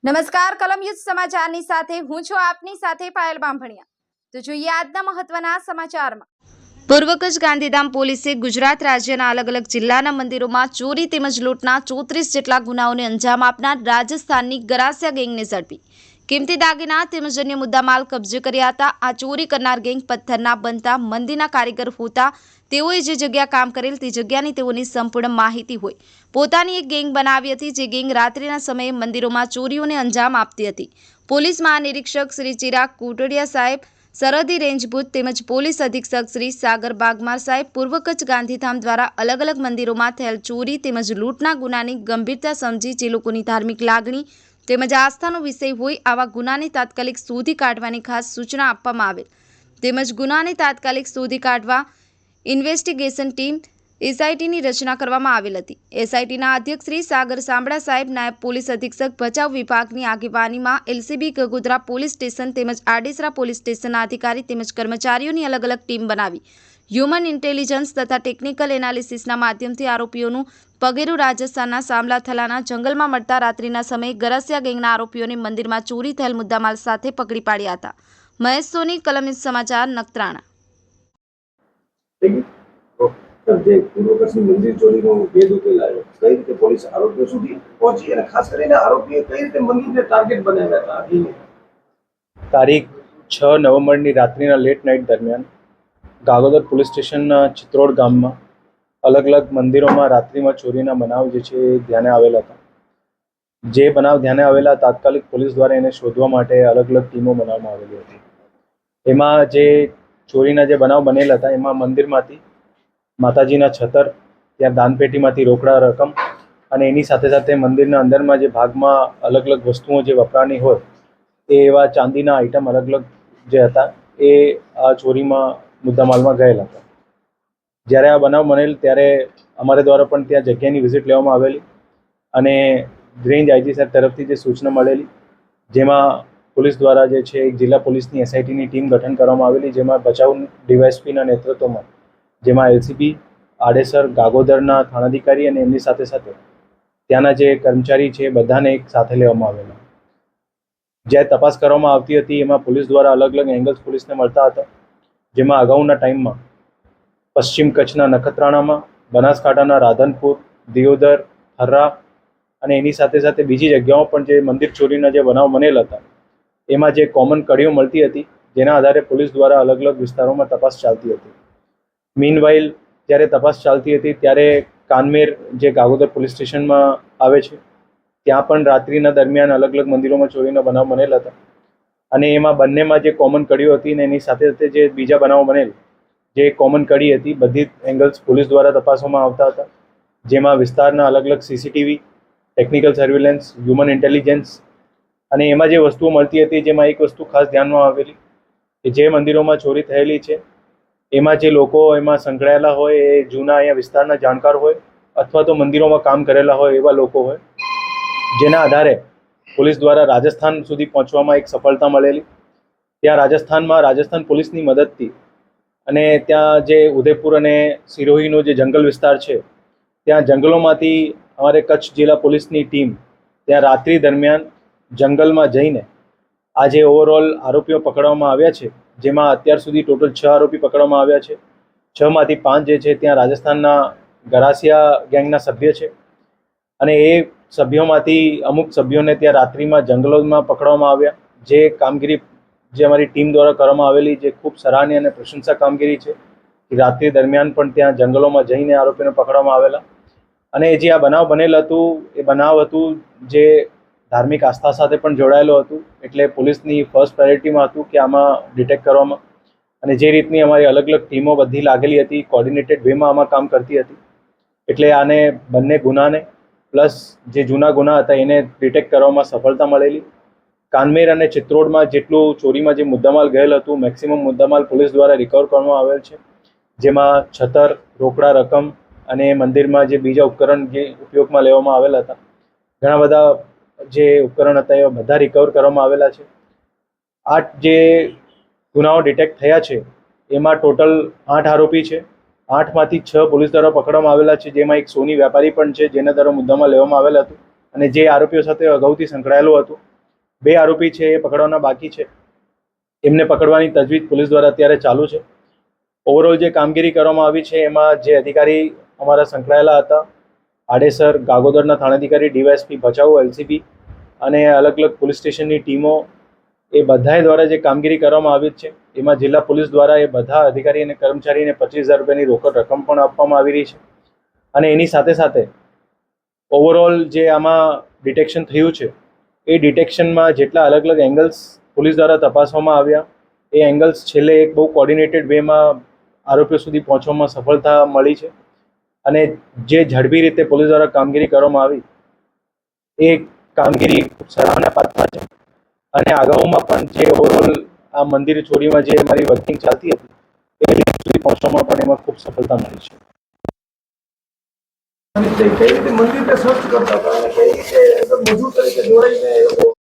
નમસ્કાર કલમ યુદ્ધ સમાચારની સાથે હું છું આપની સાથે પાયલ બામભણિયા। તો જોઈએ આજના મહત્વના સમાચારમાં। પૂર્વ કચ્છ ગાંધીધામ પોલીસે ગુજરાત રાજ્યના અલગ-અલગ જિલ્લાના મંદિરોમાં ચોરી તેમજ લૂંટના 34 જેટલા ગુનાઓને અંજામ આપનાર રાજસ્થાનની ગરાસિયા ગેંગને ઝડપી કિંમતી દાગીના તેમજ અન્ય મુદ્દામાલ કબજે કર્યા હતા। આ ચોરી કરનાર ગેંગ પથ્થરના બનતા મંદિરના કારીગર હોતા તેઓએ જે જગ્યા કામ કરેલ તે જગ્યાની તેઓની સંપૂર્ણ માહિતી હોય પોતાની એક ગેંગ બનાવી હતી, જે ગેંગ રાત્રિના સમયે મંદિરોમાં ચોરીઓને અંજામ આપતી હતી। પોલીસ મહાનિરીક્ષક શ્રી ચિરાગ કોટડિયા સાહેબ, સરહદી રેન્જ ભુજ તેમજ પોલીસ અધિક્ષક શ્રી સાગર બાગમાર સાહેબ પૂર્વ કચ્છ ગાંધીધામ દ્વારા અલગ-અલગ મંદિરોમાં થયેલ ચોરી તેમજ લૂંટના ગુનાની ગંભીરતા સમજી જે લોકોની ધાર્મિક લાગણી તેમજ આસ્થાનો વિષય હોય આવા ગુનાને તાત્કાલિક શોધી કાઢવાની ખાસ સૂચના આપવામાં આવેલ તેમજ ગુનાને તાત્કાલિક શોધી કાઢવા ઇન્વેસ્ટિગેશન ટીમ એસઆઈટીની રચના કરવામાં આવેલ હતી। એસઆઈટીના અધ્યક્ષ શ્રી સાગર સાંબળા સાહેબ, નાયબ પોલીસ અધિક્ષક ભચાઉ વિભાગની આગેવાનીમાં એલસીબી ગગોદરા પોલીસ સ્ટેશન તેમજ આડેસરા પોલીસ સ્ટેશનના અધિકારી તેમજ કર્મચારીઓની અલગ-અલગ ટીમ બનાવી હ્યુમન ઇન્ટેલિજન્સ તથા ટેકનિકલ એનાલિસિસના માધ્યમથી આરોપીઓનું પગેરું રાજસ્થાનના સામલા થલાના જંગલમાં મળતા રાત્રિના સમયે ગરાસિયા ગેંગના આરોપીઓને મંદિરમાં ચોરી થયેલ મુદ્દામાલ સાથે પકડી પાડ્યા હતા। મહેશ સોની, કલમ યુદ્ધ સમાચાર, નખત્રાણા। જે પૂર્વ કચ્છની મંદિર ચોરીનો ભેદ ઉકેલાયો, કઈ રીતે પોલીસ આરોપીઓ સુધી પહોંચી અને ખાસ કરીને આરોપીએ કઈ રીતે મંદિરને ટાર્ગેટ બનાવ્યા હતા? તારીખ 6 નવેમ્બરની રાત્રિના લેટ નાઇટ દરમિયાન ગાગોદર પોલીસ સ્ટેશનના ચિત્રોડ ગામમાં અલગ-અલગ મંદિરોમાં રાત્રિમાં ચોરીના બનાવ જે છે એ ધ્યાને આવેલા હતા। જે બનાવ ધ્યાને આવેલા તાત્કાલિક પોલીસ દ્વારા એને શોધવા માટે અલગ-અલગ ટીમો બનાવવામાં આવેલી હતી। એમાં જે ચોરીના જે બનાવ બનેલા હતા એમાં મંદિરમાંથી માતાજીના છતર, ત્યાં દાનપેટીમાંથી રોકડા રકમ અને એની સાથે સાથે મંદિરના અંદરમાં જે ભાગમાં અલગ-અલગ વસ્તુઓ જે વપરાની હોય એ એવા ચાંદીના આઇટમ અલગ-અલગ જે હતા એ આ ચોરીમાં મુદ્દામાલમાં ગયેલા હતા। જ્યારે આ બનાવ બનેલ ત્યારે અમારે દ્વારા પણ ત્યાં જગ્યાની વિઝિટ લેવામાં આવેલી અને રેન્જ આઈજી સાહેબ તરફથી જે સૂચના મળેલી, જેમાં પોલીસ દ્વારા જે છે એક જિલ્લા પોલીસની એસઆઈટીની ટીમ ગઠન કરવામાં આવેલી, જેમાં ભચાઉ ડીવાયએસપીના નેતૃત્વમાં જેમાં એલસીબી, આડેસર, ગાગોદરના થાણાધિકારી અને એમની સાથે સાથે ત્યાંના જે કર્મચારી છે બધાને એક સાથે લેવામાં આવેલા। જ્યારે તપાસ કરવામાં આવતી હતી એમાં પોલીસ દ્વારા અલગ-અલગ એંગલ્સ પોલીસને મળતા હતા, જેમાં અગાઉના ટાઈમમાં પશ્ચિમ કચ્છના નખત્રાણામાં, બનાસકાંઠાના રાધનપુર, દિયોદર, થર્રા અને એની સાથે સાથે બીજી જગ્યાઓ પણ જે મંદિર ચોરીના જે બનાવ બનેલ હતા એમાં જે કોમન કડીઓ મળતી હતી જેના આધારે પોલીસ દ્વારા અલગ-અલગ વિસ્તારોમાં તપાસ ચાલતી હતી। મીનવાઇલ જ્યારે તપાસ ચાલતી હતી ત્યારે કાનમેર જે ગાગોદર પોલીસ સ્ટેશનમાં આવે છે ત્યાં પણ રાત્રિના દરમિયાન અલગ-અલગ મંદિરોમાં ચોરીના બનાવ બનેલા હતા અને એમાં બંનેમાં જે કોમન કડીઓ હતી ને એની સાથે સાથે જે બીજા બનાવો બનેલ જે કોમન કડી હતી બધી એંગલ્સ પોલીસ દ્વારા તપાસવામાં આવતા હતા, જેમાં વિસ્તારના અલગ-અલગ CCTV, technical surveillance, human intelligence અને એમાં જે વસ્તુઓ મળતી હતી જેમાં એક વસ્તુ ખાસ ધ્યાનમાં આવેલી કે જે મંદિરોમાં ચોરી થયેલી છે એમાં જે લોકો એમાં સંકળાયેલા હોય એ જૂના અહીંયા વિસ્તારના જાણકાર હોય અથવા તો મંદિરોમાં કામ કરેલા હોય એવા લોકો હોય, જેના આધારે પોલીસ દ્વારા રાજસ્થાન સુધી પહોંચવામાં એક સફળતા મળેલી। ત્યાં રાજસ્થાન પોલીસની મદદથી અને ત્યાં જે ઉદયપુર અને સિરોહીનો જે જંગલ વિસ્તાર છે ત્યાં જંગલોમાંથી અમારે કચ્છ જિલ્લા પોલીસની ટીમ ત્યાં રાત્રિ દરમિયાન જંગલમાં જઈને આ જે ઓવરઓલ આરોપીઓ પકડવામાં આવ્યા છે, જેમાં અત્યાર સુધી ટોટલ 6 આરોપી પકડવામાં આવ્યા છે। 6માંથી 5 જે છે ત્યાં રાજસ્થાનના ગરાસિયા ગેંગના સભ્ય છે અને એ સભ્યોમાંથી અમુક સભ્યોને ત્યાં રાત્રિમાં જંગલોમાં પકડવામાં આવ્યા। જે કામગીરી જે અમારી ટીમ દ્વારા કરવામાં આવેલી જે ખૂબ સરાહનીય અને પ્રશંસા કામગીરી છે કે રાત્રિ દરમિયાન પણ ત્યાં જંગલોમાં જઈને આરોપીને પકડવામાં આવેલા અને જે આ બનાવ બનેલ હતું એ બનાવ હતું જે ધાર્મિક આસ્થા સાથે પણ જોડાયેલું હતું, એટલે પોલીસની ફર્સ્ટ પ્રાયોરિટીમાં હતું કે આમાં ડિટેક્ટ કરવામાં અને જે રીતની અમારી અલગ-અલગ ટીમો બધી લાગેલી હતી કોર્ડિનેટેડ વેમાં આમાં કામ કરતી હતી, એટલે આને બંને ગુનાને પ્લસ જે જૂના ગુના હતા એને ડિટેક્ટ કરવામાં સફળતા મળેલી। કાનમેર અને ચિત્રોડમાં જેટલું ચોરીમાં જે મુદ્દામાલ ગયેલ હતું મેક્સિમમ મુદ્દામાલ પોલીસ દ્વારા રિકવર કરવામાં આવેલ છે, જેમાં છતર, રોકડા રકમ અને મંદિરમાં જે બીજા ઉપકરણ જે ઉપયોગમાં લેવામાં આવેલા હતા, ઘણા બધા જે ઉપકરણ હતા એ બધા રિકવર કરવામાં આવેલા છે। 8 જે ગુનાઓ ડિટેક્ટ થયા છે એમાં ટોટલ 8 આરોપી છે। 8માંથી 6 પોલીસ દ્વારા પકડવામાં આવેલા છે, જેમાં એક સોની વેપારી પણ છે જેના દ્વારા મુદ્દામાં લેવામાં આવેલા હતું અને જે આરોપીઓ સાથે અગાઉથી સંકળાયેલું હતું 2 આરોપી છે એ પકડવાના બાકી છે. એમને પકડવાની તજવીજ પોલીસ દ્વારા અત્યારે ચાલુ છે. ઓવરઓલ જે કામગીરી કરવામાં આવી છે એમાં જે અધિકારી અમારા સંકળાયેલા હતા, આડેસર ગાગોદરના થાણાધિકારી ડીવાયએસપી ભચાઉ એલસીબી અને અલગ અલગ પોલીસ સ્ટેશનની ટીમો, એ બધાએ દ્વારા જે કામગીરી કરવામાં આવી છે એમાં જિલ્લા પોલીસ દ્વારા એ બધા અધિકારી અને કર્મચારીને 25,000 રૂપિયાની રોકડ રકમ પણ આપવામાં આવી રહી છે. અને એની સાથે સાથે ઓવરઓલ જે આમાં ડિટેક્શન થયું છે એ ડિટેક્શનમાં જેટલા અલગ અલગ એંગલ્સ પોલીસ દ્વારા તપાસવામાં આવ્યા, એ એંગલ્સ છેલ્લે એક બહુ કોર્ડિનેટેડ વેમાં આરોપીઓ સુધી પહોંચવામાં સફળતા મળી છે. અને જે ઝડપી રીતે પોલીસ દ્વારા કામગીરી કરવામાં આવી એ કામગીરી ખૂબ સરાહના પાત્ર છે. અને અગાઉમાં પણ જે ઓવરઓલ આ મંદિર ચોરીમાં જે અમારી વર્કિંગ ચાલતી હતી એ લિમિટ સુધી પહોંચવામાં પણ એમાં ખૂબ સફળતા મળી છે. કઈ રીતે મંદિરને સર્ચ કરતા હતા અને કઈ રીતે મજૂર તરીકે જોડાઈને એ લોકો